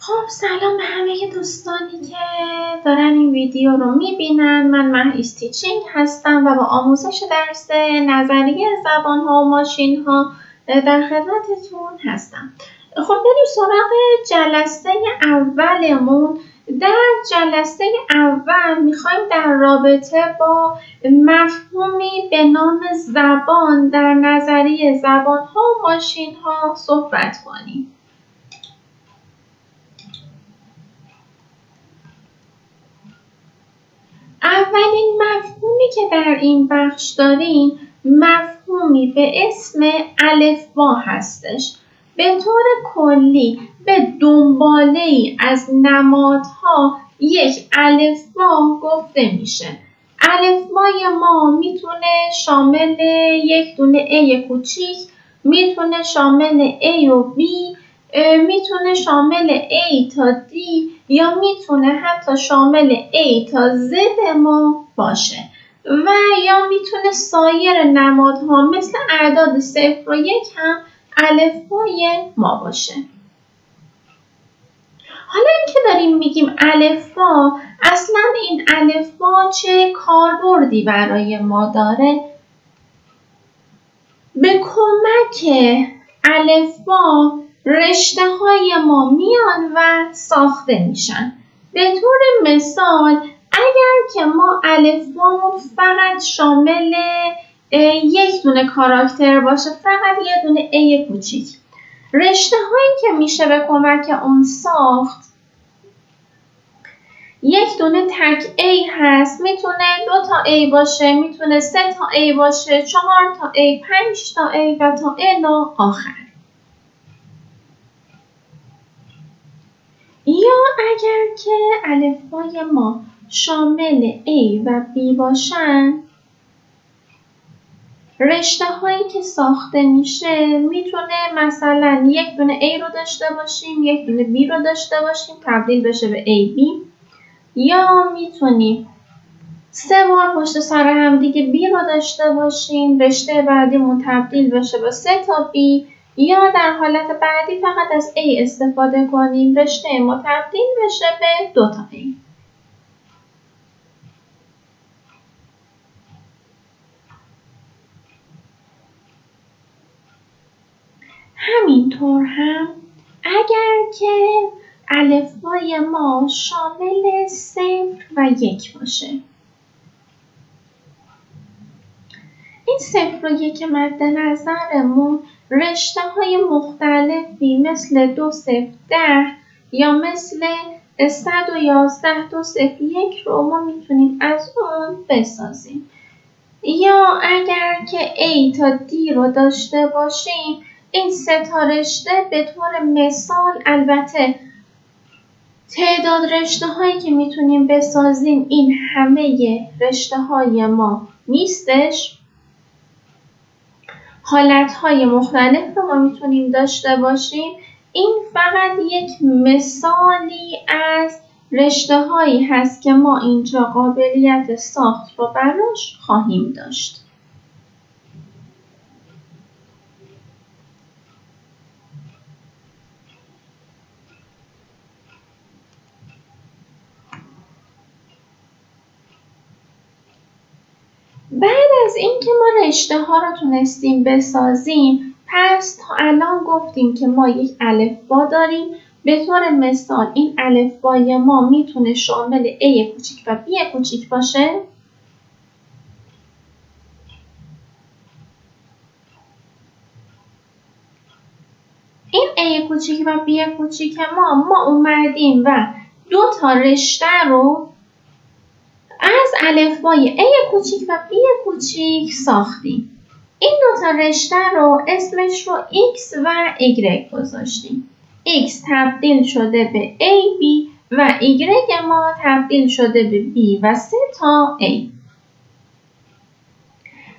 خب سلام به همه دوستانی که دارن این ویدیو رو میبینن. من مهدیس تیچینگ هستم و با آموزش درس نظریه زبان ها و ماشین ها در خدمتتون هستم. خب بریم سراغ جلسه اولمون. در جلسه اول میخوایم در رابطه با مفهومی به نام زبان در نظریه زبان ها و ماشین ها صحبت کنیم. اولین مفهومی که در این بخش داریم مفهومی به اسم الفبا هستش. به طور کلی به دنباله‌ای از نمادها یک الفبا گفته میشه. الفبای ما میتونه شامل یک دونه A کوچیک، میتونه شامل A و B، میتونه شامل A تا D یا میتونه حتی شامل A تا Z ما باشه و یا میتونه سایر نمادها مثل اعداد 0 و 1 هم الفبای ما باشه. حالا اینکه داریم میگیم الفبا، اصلا این الفبا چه کاربردی برای ما داره؟ به کمک الفبا رشته های ما میان و ساخته میشن. به طور مثال اگر که ما الفبامون فقط شامل یک دونه کاراکتر باشه، فقط یه دونه A کوچیک، رشته هایی که میشه به کمک اون ساخت یک دونه تک A هست. میتونه 2 تا A باشه، میتونه 3 تا A باشه، 4 تا A، 5 تا A و تا الی آخر. یا اگر که الفبای ما شامل A و B باشن، رشته هایی که ساخته میشه میتونه مثلا یک دونه A رو داشته باشیم، یک دونه B رو داشته باشیم تبدیل بشه به AB، یا میتونیم 3 بار پشت سر هم دیگه B رو داشته باشیم، رشته بعدیمون تبدیل بشه به 3 تا B، یا در حالت بعدی فقط از A استفاده کنیم، رشته ما تبدیل بشه به 2 تا A. همینطور هم اگر که الفبای ما شامل 0 و 1 باشه، این 0 و 1 مد نظرمون رشته های مختلفی مثل 2 0 10 یا مثل 111 2 0 1 رو ما میتونیم از اون بسازیم. یا اگر که A تا D رو داشته باشیم، این 3 تا رشته به طور مثال، البته تعداد رشته هایی که میتونیم بسازیم این همه رشته های ما نیستش، حالت های مختلف رو ما میتونیم داشته باشیم. این فقط یک مثالی از رشته هایی هست که ما اینجا قابلیت ساخت رو براش خواهیم داشت. بعد از اینکه ما رشته ها رو تونستیم بسازیم، پس تا الان گفتیم که ما یک الفبا داریم. به طور مثال این الفبای ما میتونه شامل A کوچیک و B کوچیک باشه. این A کوچیک و B کوچیک ما اومدیم و 2 تا رشته رو از الفبای A کوچیک و B کوچیک ساختیم. این 2 تا رشته رو اسمش رو X و Y گذاشتیم. X تبدیل شده به AB و Y ما تبدیل شده به B و 3 تا A.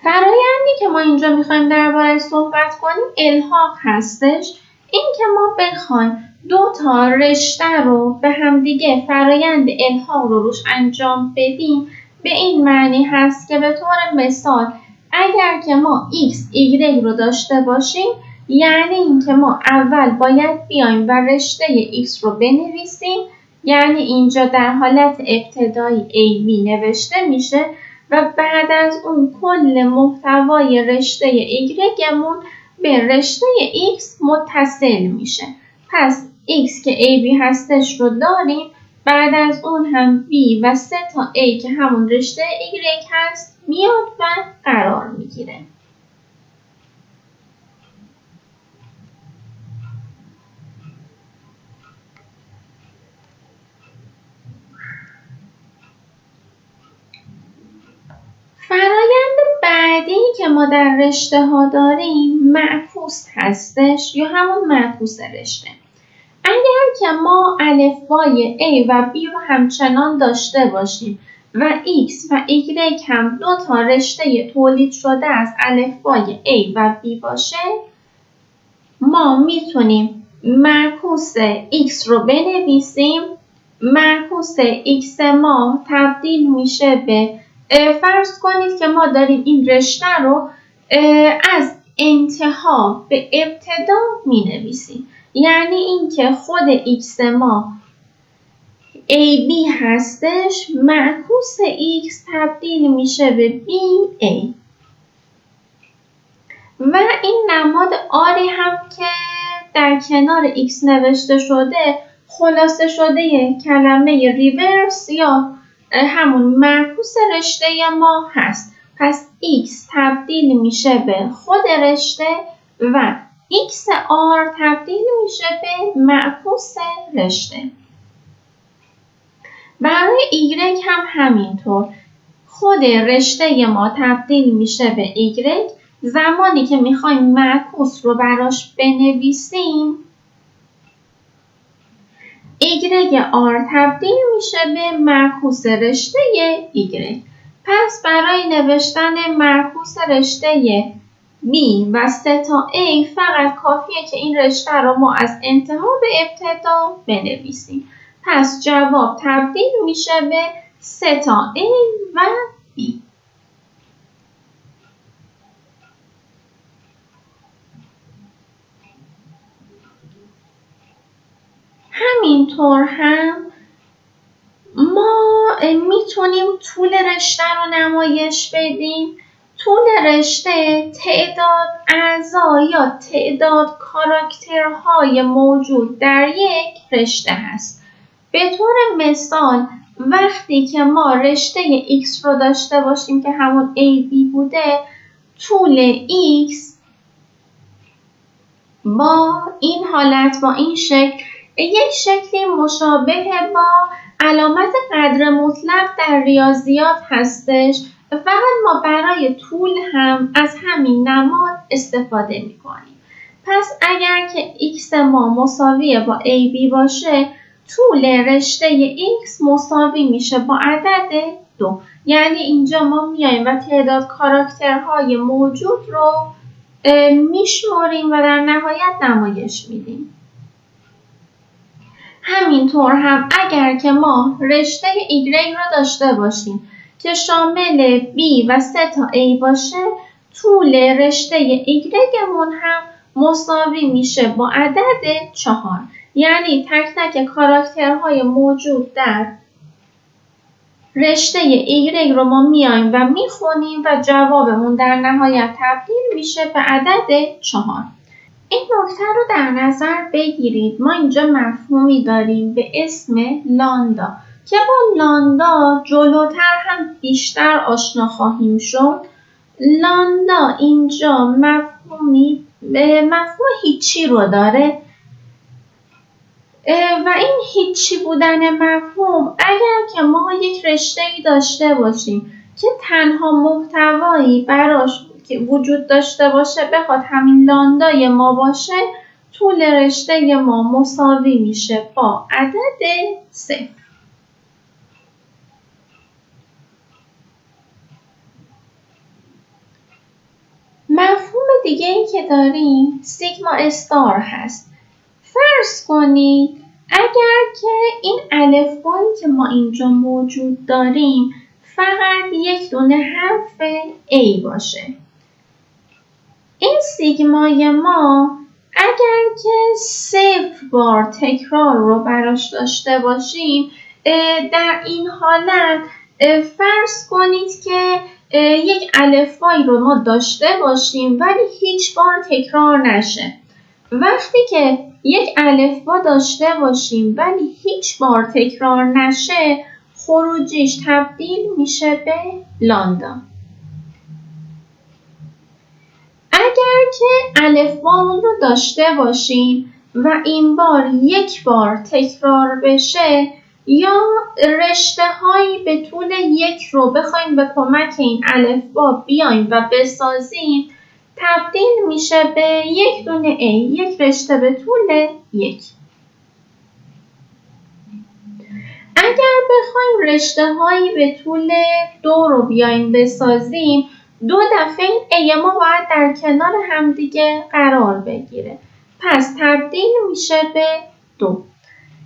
فرایندی که ما اینجا میخوایم درباره‌اش صحبت کنیم الحاق هستش. این که ما بخوایم 2 تا رشته رو به همدیگه فرایند الحاق رو روش انجام بدیم، به این معنی هست که به طور مثال اگر که ما X، Y رو داشته باشیم، یعنی اینکه ما اول باید بیایم و رشته x رو بنویسیم، یعنی اینجا در حالت ابتدایی AB نوشته میشه و بعد از اون کل محتوای رشته Y مون به رشته X متصل میشه. پس X که AB هستش رو داریم، بعد از اون هم B و 3 تا A که همون رشته Y هست میاد و قرار میگیره. فرایند بعدی که ما در رشته ها داریم معکوس هستش یا همون معکوس رشته. اگر که ما الفبای A و B رو همچنان داشته باشیم و X و Y هم 2 تا رشته تولید شده از الفبای A و B باشه، ما میتونیم معکوس X رو بنویسیم. معکوس X ما تبدیل میشه به، فرض کنید که ما داریم این رشته رو از انتها به ابتدا می نویسیم. یعنی اینکه خود X ما AB هستش، معکوس X تبدیل میشه به BA. و این نماد آری هم که در کنار X نوشته شده خلاصه شده کلمه ریورس یا همون معکوس رشته ما هست. پس X تبدیل میشه به خود رشته و XR تبدیل میشه به معکوس رشته. برای Y هم همینطور. خود رشته ما تبدیل میشه به Y. زمانی که میخوایم معکوس رو براش بنویسیم، YR تبدیل میشه به معکوس رشته Y. پس برای نوشتن معکوس رشته B و 3 تا A فقط کافیه که این رشته رو ما از انتها به ابتدا بنویسیم. پس جواب تبدیل میشه به 3 تا A و B. همینطور هم ما میتونیم طول رشته رو نمایش بدیم. طول رشته تعداد اعضا یا تعداد کاراکترهای موجود در یک رشته هست. به طور مثال وقتی که ما رشته X رو داشته باشیم که همون AB بوده، طول X با این حالت، با این شکل، یک شکلی مشابه با علامت قدر مطلق در ریاضیات هستش. فقط ما برای طول هم از همین نماد استفاده می‌کنیم. پس اگر که X ما مساوی با AB باشه، طول رشته X مساوی میشه با عدد 2. یعنی اینجا ما میایم و تعداد کاراکترهای موجود رو میشماریم و در نهایت نمایش میدیم. همینطور هم اگر که ما رشته Y را داشته باشیم که شامل B و 3 تا A باشه، طول رشته Y مون هم مساوی میشه با عدد 4. یعنی تک تک کاراکترهای موجود در رشته Y رو ما میایم و میخونیم و جوابمون در نهایت تبدیل میشه به عدد 4. این نکته رو در نظر بگیرید. ما اینجا مفهومی داریم به اسم لاندا که با لاندا جلوتر هم بیشتر آشنا خواهیم شد. لاندا اینجا مفهوم هیچی رو داره و این هیچی بودن مفهوم اگر که ما یک رشته‌ای داشته باشیم که تنها محتوایی براش که وجود داشته باشه بخواد همین لاندای ما باشه، طول رشته ما مساوی میشه با عدد 0. مفهوم دیگه ای که داریم سیگما استار هست. فرض کنید اگر که این الفبایی که ما اینجا موجود داریم فقط یک دونه حرف A باشه، این سیگمای ما اگر که 0 بار تکرار رو براش داشته باشیم، در این حالت فرض کنید که یک الفبایی رو ما داشته باشیم ولی هیچ بار تکرار نشه. وقتی که یک الفبا داشته باشیم ولی هیچ بار تکرار نشه، خروجیش تبدیل میشه به لاندا. اگر که الفبامون رو داشته باشیم و این بار یک بار تکرار بشه یا رشته هایی به طول یک رو بخوایم به کمک این الفبا بیایم و بسازیم، تبدیل میشه به یک دونه A، یک رشته به طول یک. اگر بخوایم رشته هایی به طول 2 رو بیایم بسازیم، 2 دفعه این A ما باید در کنار همدیگه قرار بگیره. پس تبدیل میشه به 2.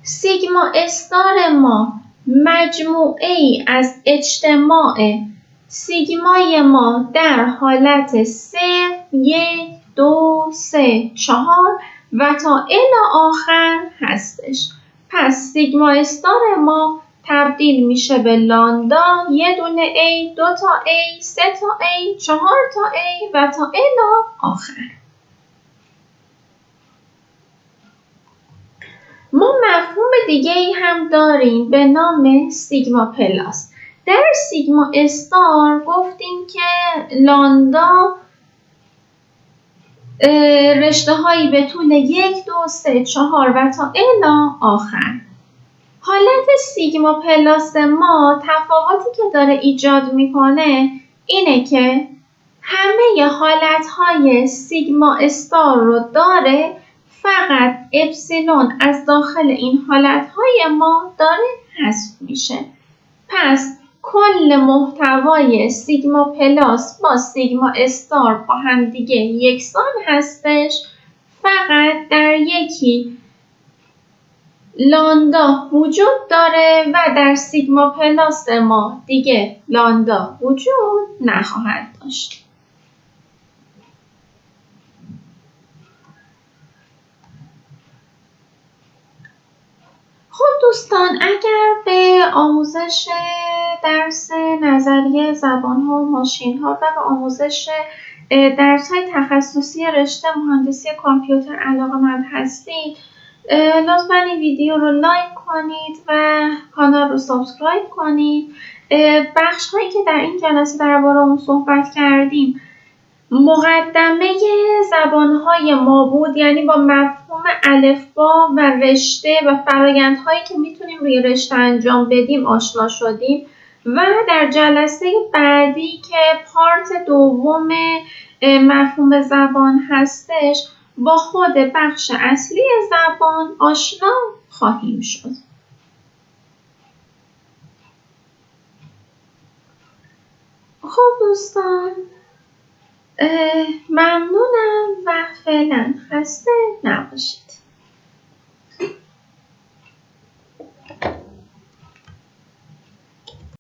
سیگما استار ما مجموعه ای از اجتماع سیگمای ما در حالت 0، 1، 2، 3، 4 و تا الی آخر هستش. پس سیگما استار ما تبدیل میشه به لاندا، یه دونه A، 2 تا A، 3 تا A، 4 تا A و تا الی آخر. ما مفهوم دیگه ای هم داریم به نام سیگما پلاس. در سیگما استار گفتیم که لاندا رشته هایی به طول 1، 2، 3، 4 و تا الی آخر. حالت سیگما پلاس ما تفاوتی که داره ایجاد میکنه اینه که همه حالت های سیگما استار رو داره، فقط اپسیلون از داخل این حالتهای ما داره حذف میشه. پس کل محتوای سیگما پلاس با سیگما استار با هم دیگه یکسان هستش، فقط در یکی لاندا وجود داره و در سیگما پلاس ما دیگه لاندا وجود نخواهد داشت. خب دوستان، اگر به آموزش درس نظریه زبان‌ها و ماشین‌ها و به آموزش درس‌های تخصصی رشته مهندسی کامپیوتر علاقه‌مند هستید، لطفاً این ویدیو رو لایک کنید و کانال رو سابسکرایب کنید. بخش‌هایی که در این جلسه درباره اون صحبت کردیم مقدمه زبانهای ما بود، یعنی با مفهوم الفبا و رشته و فرآیندهایی که میتونیم روی رشته انجام بدیم آشنا شدیم و در جلسه بعدی که پارت دوم مفهوم زبان هستش با خود بخش اصلی زبان آشنا خواهیم شد. خب دوستان، ممنونم و فعلا خسته نباشید.